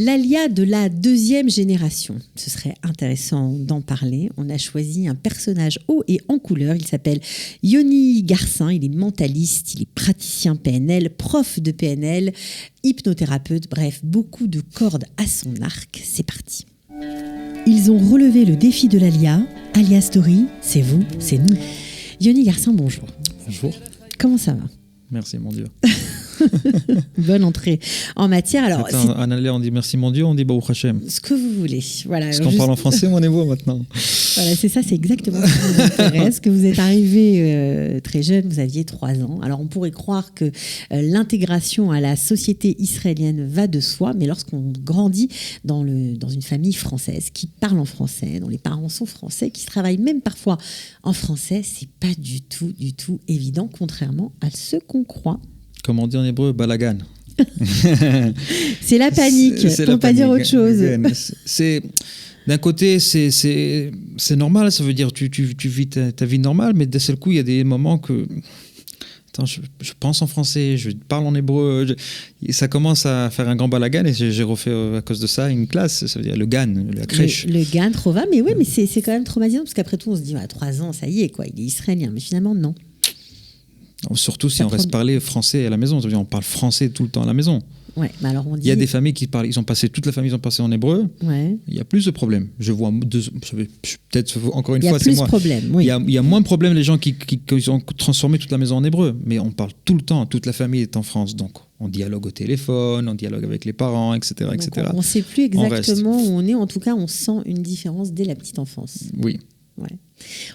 L'Alia de la deuxième génération, ce serait intéressant d'en parler. On a choisi un personnage haut et en couleur. Il s'appelle Yoni Garcin, il est mentaliste, il est praticien PNL, prof de PNL, hypnothérapeute, bref, beaucoup de cordes à son arc. C'est parti. Ils ont relevé le défi de l'Alia. Alia Story, c'est vous, c'est nous. Yoni Garcin, bonjour. Bonjour. Comment ça va ? Merci mon Dieu. Bonne entrée en matière. Alors, en anglais, on dit merci mon Dieu, on dit Baruch Hashem. Ce que vous voulez. Voilà. Parce qu'on parle en français ou en hébreu maintenant. Voilà, c'est ça, c'est exactement ce qui nous intéresse. Que vous êtes arrivé très jeune, vous aviez 3 ans. Alors, on pourrait croire que l'intégration à la société israélienne va de soi, mais lorsqu'on grandit dans une famille française qui parle en français, dont les parents sont français, qui travaillent même parfois en français, c'est pas du tout évident, contrairement à ce qu'on croit. Comme on dit en hébreu, balagan. C'est la panique, pour ne pas dire autre chose. D'un côté, c'est normal, ça veut dire tu vis ta vie normale, mais d'un seul coup, il y a des moments que... Attends, je pense en français, je parle en hébreu, ça commence à faire un grand balagan et j'ai refait à cause de ça une classe, ça veut dire le GAN, la crèche. Le GAN, trop va, mais oui, mais c'est quand même traumatisant parce qu'après tout, on se dit, à 3 ans, ça y est, quoi, il est israélien, mais finalement, non. Surtout si on reste parler français à la maison, c'est-à-dire on parle français tout le temps à la maison. Ouais, bah alors on dit... Il y a des familles qui parlent, toute la famille ils ont passé en hébreu. Ouais. Il y a plus de problèmes. Je vois peut-être encore une fois, c'est moi. Problème, oui. Il y a moins de problèmes les gens qui ont transformé toute la maison en hébreu, mais on parle tout le temps, toute la famille est en France, donc on dialogue au téléphone, on dialogue avec les parents, etc. On ne sait plus exactement où on est, en tout cas on sent une différence dès la petite enfance. Oui. Ouais.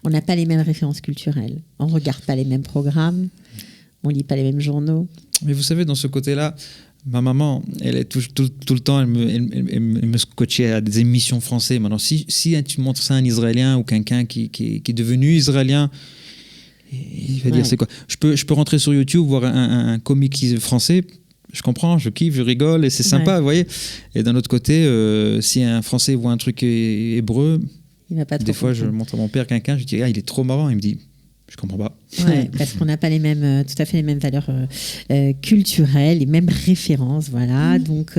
On n'a pas les mêmes références culturelles, on ne regarde pas les mêmes programmes, on ne lit pas les mêmes journaux. Mais vous savez, dans ce côté-là, ma maman, elle est tout le temps, elle me scotchait à des émissions françaises. Maintenant, si tu montres ça à un Israélien ou quelqu'un qui est devenu Israélien, il va dire c'est quoi ? Je peux rentrer sur YouTube, voir un comique français, je comprends, je kiffe, je rigole et c'est sympa, vous voyez. Et d'un autre côté, si un Français voit un truc hébreu, il va pas trop des fois comprendre. je montre à mon père quelqu'un, je dis il est trop marrant, il me dit je comprends pas. Ouais, parce qu'on n'a pas tout à fait les mêmes valeurs culturelles, les mêmes références, voilà. Donc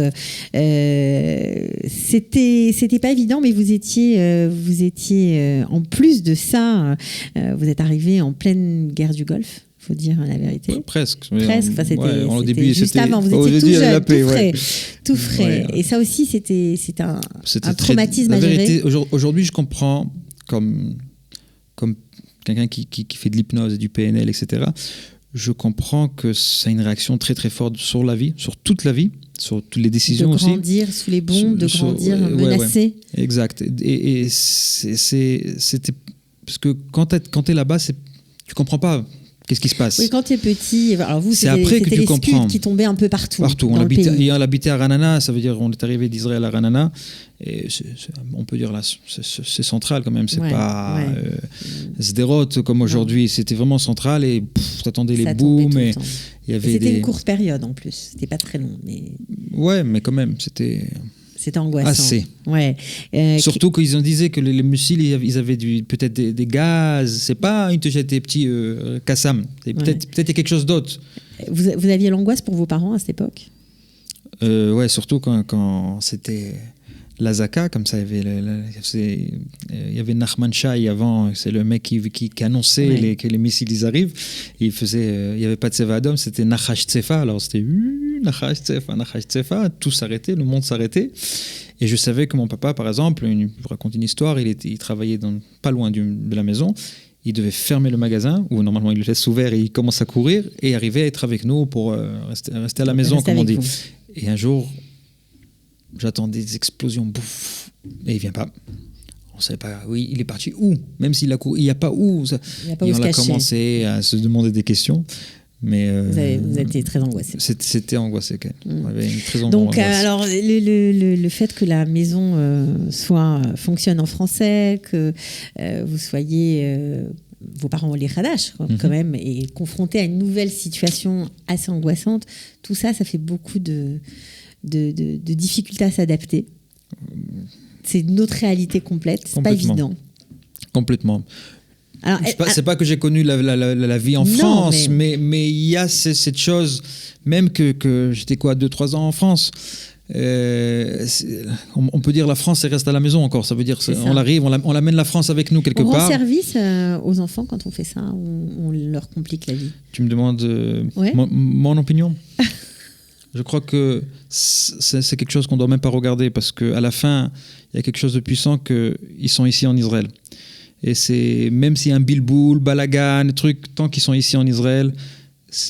c'était pas évident, mais vous étiez en plus de ça, vous êtes arrivé en pleine guerre du Golfe. Faut dire la vérité. Presque. Enfin, au début, juste avant. Vous étiez tout jeune, tout frais. Ouais. Et ça aussi, c'était un traumatisme à gérer. Vérité, aujourd'hui, je comprends comme quelqu'un qui fait de l'hypnose et du PNL, etc. Je comprends que ça a une réaction très très forte sur la vie, sur toute la vie, sur toutes les décisions aussi. De grandir sous les bombes, de grandir menacé. Ouais. Exact. Et c'était parce que quand t'es là-bas, tu comprends pas. Qu'est-ce qui se passe ? Oui, quand tu es petit, alors vous, c'est après que tu les comprends. Scuds qui tombaient un peu partout. On habitait à Ranana, ça veut dire on est arrivé d'Israël à Ranana, et on peut dire là, c'est central quand même, c'est pas Sderot comme aujourd'hui, c'était vraiment central et t'attendais les booms. Et c'était une courte période en plus, c'était pas très long. Mais... Ouais, mais quand même, c'était angoissant. Assez. Ouais. Surtout qu'ils disaient que les missiles, ils avaient peut-être des gaz. C'est pas ils te jettent des petits Qassam. Peut-être il y a quelque chose d'autre. Vous aviez l'angoisse pour vos parents à cette époque ? Ouais, surtout quand c'était l'Azaka, comme ça, il y avait Nachman Shai avant, c'est le mec qui annonçait que les missiles ils arrivent. Il n'y avait pas de Tseva Adom, c'était Nachash Tsefa. Alors c'était Nachash Tsefa, tout s'arrêtait, le monde s'arrêtait. Et je savais que mon papa, par exemple, je vous raconte une histoire, il travaillait pas loin de la maison. Il devait fermer le magasin, où normalement il le laisse ouvert et il commence à courir, et arriver à être avec nous pour rester à la maison, comme on dit. Et un jour, j'attends des explosions, bouf, et il vient pas. On savait pas, oui, il est parti où ? Même s'il a couru, il n'y a pas où. Et on a commencé à se demander des questions. Mais vous étiez très angoissé. C'était angoissé quand même. On avait une très Donc, alors, le fait que la maison fonctionne en français, que vous soyez, vos parents ont les Khadash quand même, et confrontés à une nouvelle situation assez angoissante, tout ça, ça fait beaucoup de difficultés à s'adapter. C'est notre réalité complète, c'est pas évident. Complètement. Alors, c'est pas que j'ai connu la vie en France, mais il y a cette chose, même que j'étais 2-3 ans en France, on peut dire la France, elle reste à la maison encore. Ça veut dire on arrive, on l'amène la France avec nous quelque part. On rend service aux enfants quand on fait ça, on leur complique la vie. Tu me demandes mon opinion. Je crois que c'est quelque chose qu'on ne doit même pas regarder parce qu'à la fin, il y a quelque chose de puissant qu'ils sont ici en Israël. Et c'est, même s'il y a un bilboul, balagan, truc, tant qu'ils sont ici en Israël,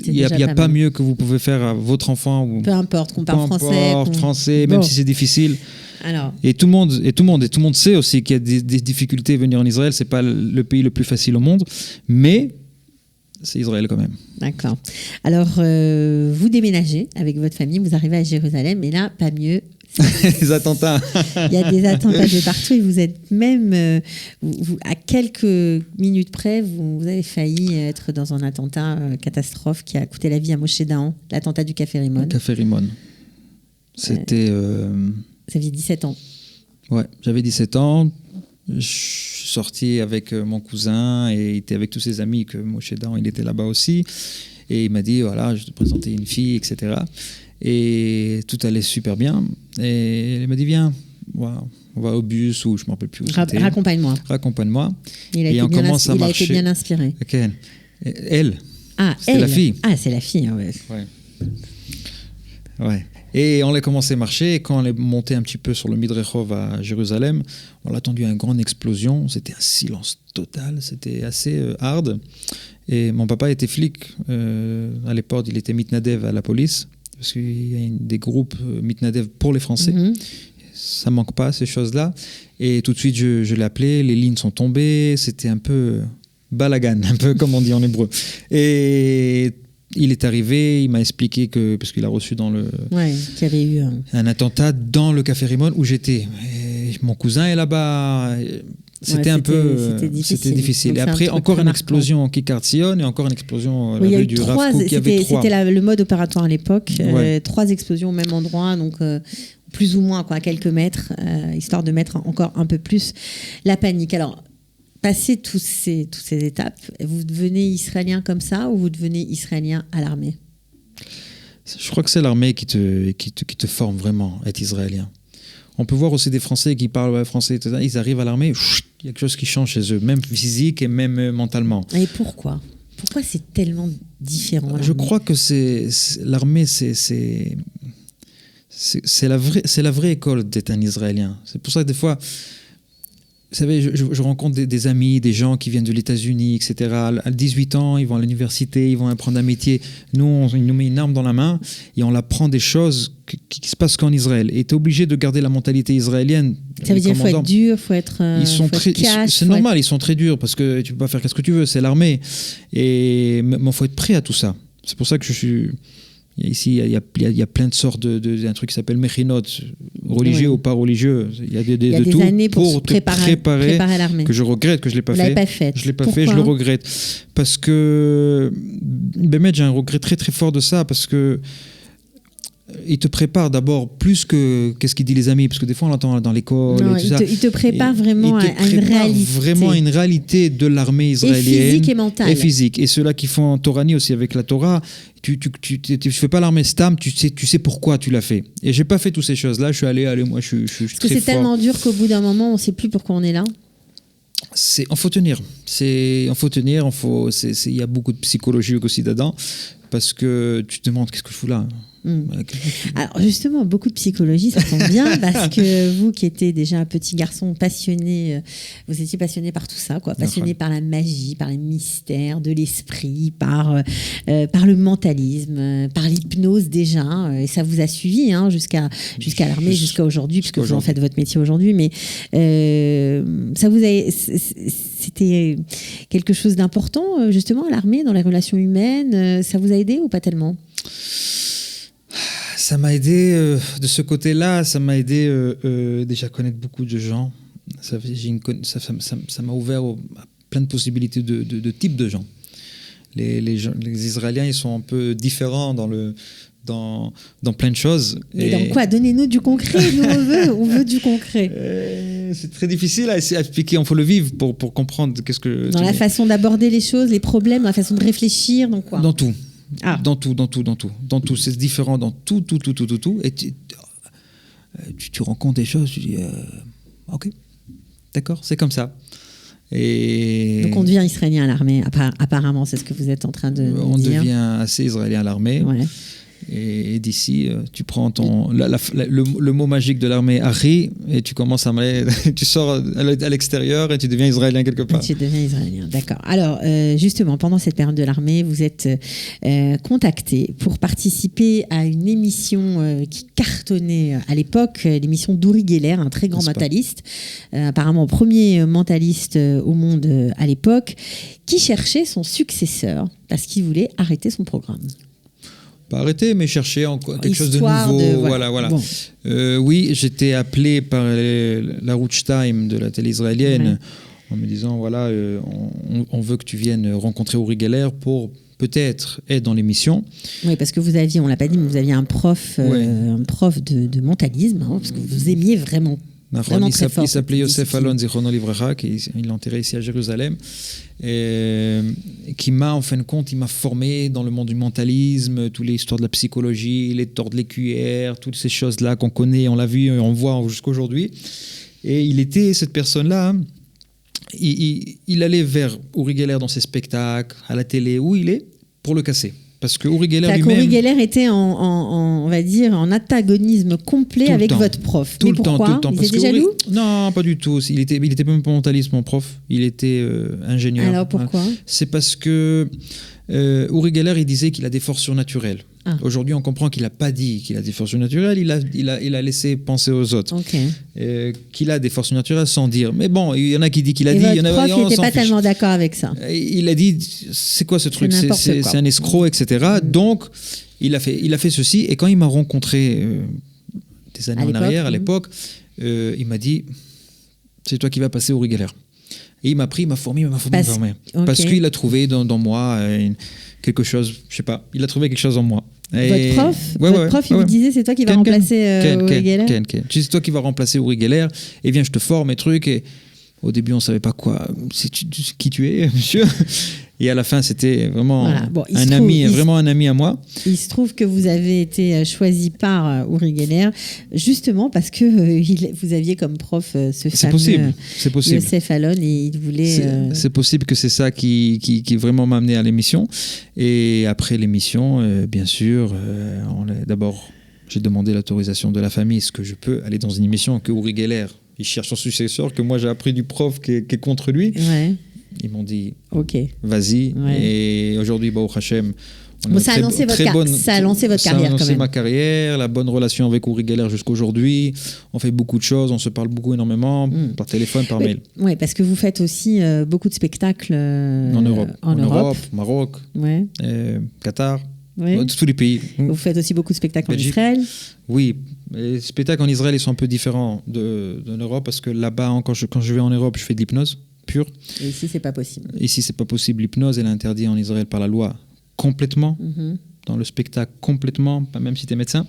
il n'y a pas mieux que vous pouvez faire à votre enfant. Peu importe, qu'on parle français, même si c'est difficile. Alors. Et tout le monde sait aussi qu'il y a des difficultés à venir en Israël. Ce n'est pas le pays le plus facile au monde, mais c'est Israël quand même. D'accord. Alors, vous déménagez avec votre famille, vous arrivez à Jérusalem, et là, pas mieux. Les attentats. Il y a des attentats de partout et vous êtes même, à quelques minutes près, vous avez failli être dans un attentat catastrophe qui a coûté la vie à Moshe Dayan, l'attentat du Café Rimon. Café Rimon. C'était... Vous aviez 17 ans. Ouais, j'avais 17 ans. Je suis sorti avec mon cousin et il était avec tous ses amis, que Moshe Dayan, il était là-bas aussi. Et il m'a dit, voilà, je vais te présenter une fille, etc. Et tout allait super bien. Et il m'a dit, viens, on va au bus ou je ne me rappelle plus où c'était. Raccompagne-moi. Et on commence à marcher. Il a été bien inspiré. Okay. Elle. C'est la fille. Ah, c'est la fille, ouais. Et on a commencé à marcher. Et quand on est monté un petit peu sur le Midrechov à Jérusalem, on a entendu une grande explosion. C'était un silence total. C'était assez hard. Et mon papa était flic. À l'époque, il était mitnadev à la police. Parce qu'il y a des groupes mitnadev pour les Français. Ça ne manque pas, ces choses-là. Et tout de suite, je l'ai appelé. Les lignes sont tombées. C'était un peu balagan, un peu comme on dit en hébreu. Et il est arrivé, il m'a expliqué que, parce qu'il a reçu dans le... qu'il y avait eu un attentat dans le Café Rimon où j'étais. Et mon cousin est là-bas... C'était difficile. Et après, encore une explosion en Kikar-Tzion et encore une explosion à la rue du Rav Kook. C'était le mode opératoire à l'époque. 3 explosions au même endroit, donc plus ou moins à quelques mètres, histoire de mettre encore un peu plus la panique. Alors, passé toutes ces étapes, vous devenez israélien comme ça ou vous devenez israélien à l'armée ? Je crois que c'est l'armée qui te forme vraiment à être israélien. On peut voir aussi des Français qui parlent français, etc. Ils arrivent à l'armée, il y a quelque chose qui change chez eux, même physique et même mentalement. Et pourquoi ? Pourquoi c'est tellement différent ? Je crois que l'armée, c'est la vraie école d'être un Israélien. C'est pour ça que des fois, vous savez, je rencontre des amis, des gens qui viennent de l'États-Unis, etc. À 18 ans, ils vont à l'université, ils vont apprendre un métier. Nous, ils nous mettent une arme dans la main et on apprend des choses qui se passent qu'en Israël. Et tu es obligé de garder la mentalité israélienne. Ça veut dire qu'il faut être dur, il faut être cash. C'est normal, ils sont très durs parce que tu ne peux pas faire ce que tu veux, c'est l'armée. Mais il faut être prêt à tout ça. C'est pour ça que je suis... Ici, il y a plein de sortes d'un truc qui s'appelle Mechinot, religieux ou pas religieux. Il y a des tout années pour te préparer à l'armée. Que je regrette que je ne l'ai pas fait. Je ne l'ai pas fait, je le regrette. Parce que j'ai un regret très très fort de ça, parce que il te prépare d'abord plus qu'est-ce qu'il dit les amis, parce que des fois on l'entend dans l'école et tout ça. Il te prépare vraiment à une réalité. Vraiment une réalité de l'armée israélienne. Et physique et mentale. Et physique. Et ceux-là qui font Torani aussi avec la Torah, tu fais pas l'armée Stam, tu sais pourquoi tu l'as fait. Et j'ai pas fait toutes ces choses-là, je suis allé, moi je suis parce que c'est tellement dur qu'au bout d'un moment on sait plus pourquoi on est là. Il faut tenir. Il y a beaucoup de psychologie aussi dedans, parce que tu te demandes qu'est-ce que je fous là. Alors justement, beaucoup de psychologie, ça tombe bien, parce que vous qui étiez déjà un petit garçon passionné, vous étiez passionné par tout ça, passionné par la magie, par les mystères de l'esprit, par le mentalisme, par l'hypnose déjà, et ça vous a suivi jusqu'à l'armée, jusqu'à aujourd'hui, puisque vous en faites votre métier aujourd'hui, mais c'était quelque chose d'important justement à l'armée, dans les relations humaines, ça vous a aidé ou pas tellement ? Ça m'a aidé de ce côté-là, ça m'a aidé déjà à connaître beaucoup de gens. Ça m'a ouvert à plein de possibilités de types de gens. Les Israéliens, ils sont un peu différents dans plein de choses. Mais dans quoi ? Donnez-nous du concret, nous on veut du concret. C'est très difficile à expliquer, il faut le vivre pour comprendre qu'est-ce que... Dans la façon d'aborder les choses, les problèmes, dans la façon de réfléchir, dans quoi ? Dans tout. Dans tout, c'est différent dans tout. Et tu rencontres des choses, tu dis ok, d'accord, c'est comme ça. Et donc on devient israélien à l'armée, apparemment, c'est ce que vous êtes en train de dire. On devient assez israélien à l'armée. Ouais. Et d'ici, tu prends le mot magique de l'armée, Ari, et tu commences tu sors à l'extérieur et tu deviens israélien quelque part. Tu deviens israélien, d'accord. Alors, justement, pendant cette période de l'armée, vous êtes contacté pour participer à une émission qui cartonnait à l'époque, l'émission d'Uri Geller, un très grand mentaliste, apparemment premier mentaliste au monde à l'époque, qui cherchait son successeur parce qu'il voulait arrêter son programme. Pas arrêter, mais chercher quelque chose de nouveau. Voilà. Bon. Oui, j'étais appelé par la Routchtime de la télé israélienne en me disant voilà, on veut que tu viennes rencontrer Uri Geller pour peut-être être dans l'émission. Oui, parce que vous aviez, on l'a pas dit, mais vous aviez un prof de mentalisme, parce que vous aimiez vraiment. Il s'appelait Yosef Alon Zichrono Livracha, il est enterré ici à Jérusalem, et qui m'a, en fin de compte, il m'a formé dans le monde du mentalisme, toutes les histoires de la psychologie, les tordre les cuillères, toutes ces choses-là qu'on connaît, on l'a vu, on voit jusqu'aujourd'hui. Et il était, cette personne-là, il allait vers Uri Geller dans ses spectacles, à la télé, où il est, pour le casser. Parce que Uri Geller lui-même... Uri Geller était on va dire, en antagonisme complet avec votre prof. Tout le temps. Il était jaloux ? Non, pas du tout. Il était même pas mentaliste, mon prof. Il était ingénieur. Alors pourquoi ? C'est parce que Uri Geller, il disait qu'il a des forces surnaturelles. Ah. Aujourd'hui, on comprend qu'il n'a pas dit qu'il a des forces naturelles, il a laissé penser aux autres. Qu'il a des forces naturelles sans dire. Mais bon, il y en a qui disent qu'il a dit. Votre prof n'était pas tellement d'accord avec ça. Il a dit, c'est quoi ce truc ? C'est un escroc, etc. Donc, il a fait ceci. Et quand il m'a rencontré des années en arrière, à l'époque, il m'a dit, c'est toi qui vas passer Uri Geller. Et il m'a formé. Parce qu'il a trouvé dans moi quelque chose, je sais pas, il a trouvé quelque chose en moi. Et votre prof, il vous disait, c'est toi qui vas remplacer Uri Geller ? C'est toi qui vas remplacer Uri Geller, et viens, je te forme et trucs. Et au début, on savait pas qui tu es, monsieur. Et à la fin, c'était vraiment un ami à moi. Il se trouve que vous avez été choisi par Uri Geller justement parce que vous aviez comme prof ce fameux Yosef Alon, et il voulait... C'est possible que c'est ça qui vraiment m'a amené à l'émission. Et après l'émission, bien sûr, d'abord, j'ai demandé l'autorisation de la famille. Est-ce que je peux aller dans une émission que Uri Geller, il cherche son successeur, que moi j'ai appris du prof qui est contre lui. Ils m'ont dit, vas-y. Et aujourd'hui, Baruch Hashem, ça a lancé votre carrière. Ça a lancé ma carrière, la bonne relation avec Uri Geller jusqu'aujourd'hui. On fait beaucoup de choses, on se parle énormément, par téléphone, par mail. Oui, parce que vous faites aussi beaucoup de spectacles en Europe, Maroc, Qatar. Tous les pays. Vous faites aussi beaucoup de spectacles en Israël. Oui, les spectacles en Israël, ils sont un peu différents de l'Europe, parce que là-bas, quand je vais en Europe, je fais de l'hypnose pure. Et ici, c'est pas possible. Ici, c'est pas possible. L'hypnose, elle est interdite en Israël par la loi complètement. Dans le spectacle complètement, pas même si tu es médecin.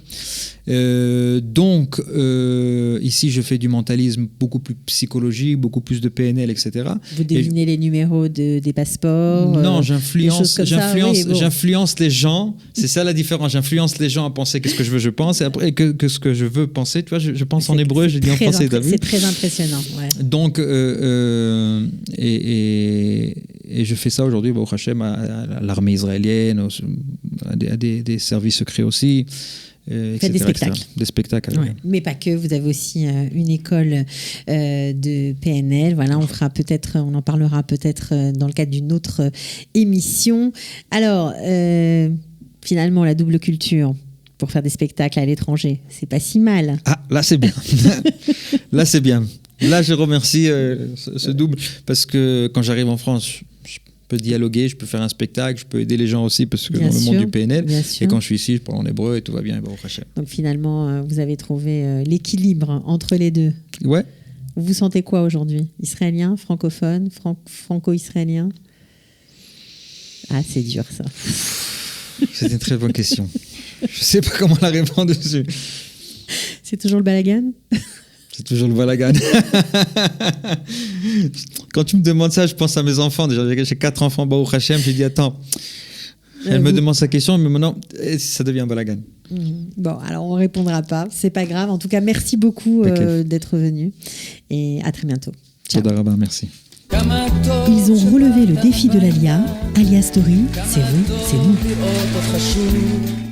Donc, ici, je fais du mentalisme beaucoup plus psychologique, beaucoup plus de PNL, etc. Vous devinez les numéros des passeports. Non, j'influence les gens. C'est ça la différence. J'influence les gens à penser qu'est-ce que je pense, et après que ce que je veux penser. Tu vois, je pense en hébreu, je dis en français. C'est très impressionnant. Ouais. Donc, et je fais ça aujourd'hui, Baruch Hashem, à l'armée israélienne, à des services secrets aussi. Faites des spectacles. Des spectacles. Ouais. Mais pas que, vous avez aussi une école de PNL. Voilà, on en parlera peut-être dans le cadre d'une autre émission. Alors, finalement, la double culture pour faire des spectacles à l'étranger, c'est pas si mal. Ah, là c'est bien. Là c'est bien. Là je remercie ce double, parce que quand j'arrive en France, je peux dialoguer, je peux faire un spectacle, je peux aider les gens aussi, parce que dans le monde du PNL, et quand je suis ici, je parle en hébreu et tout va bien. Donc finalement, vous avez trouvé l'équilibre entre les deux. Ouais. Vous vous sentez quoi aujourd'hui ? Israélien, francophone, franco-israélien ? Ah, c'est dur ça. C'est une très bonne question. Je ne sais pas comment la répondre dessus. C'est toujours le balagan ? C'est toujours le balagan. Quand tu me demandes ça, je pense à mes enfants. Déjà, j'ai 4 enfants, Baruch Hashem. J'ai dit, attends, elle me demande sa question, mais maintenant, ça devient balagan. Bon, alors on ne répondra pas, c'est pas grave. En tout cas, merci beaucoup d'être venu et à très bientôt. Ciao. Merci. Ils ont relevé le défi de l'ALIA. ALIA Story, c'est vous, c'est nous.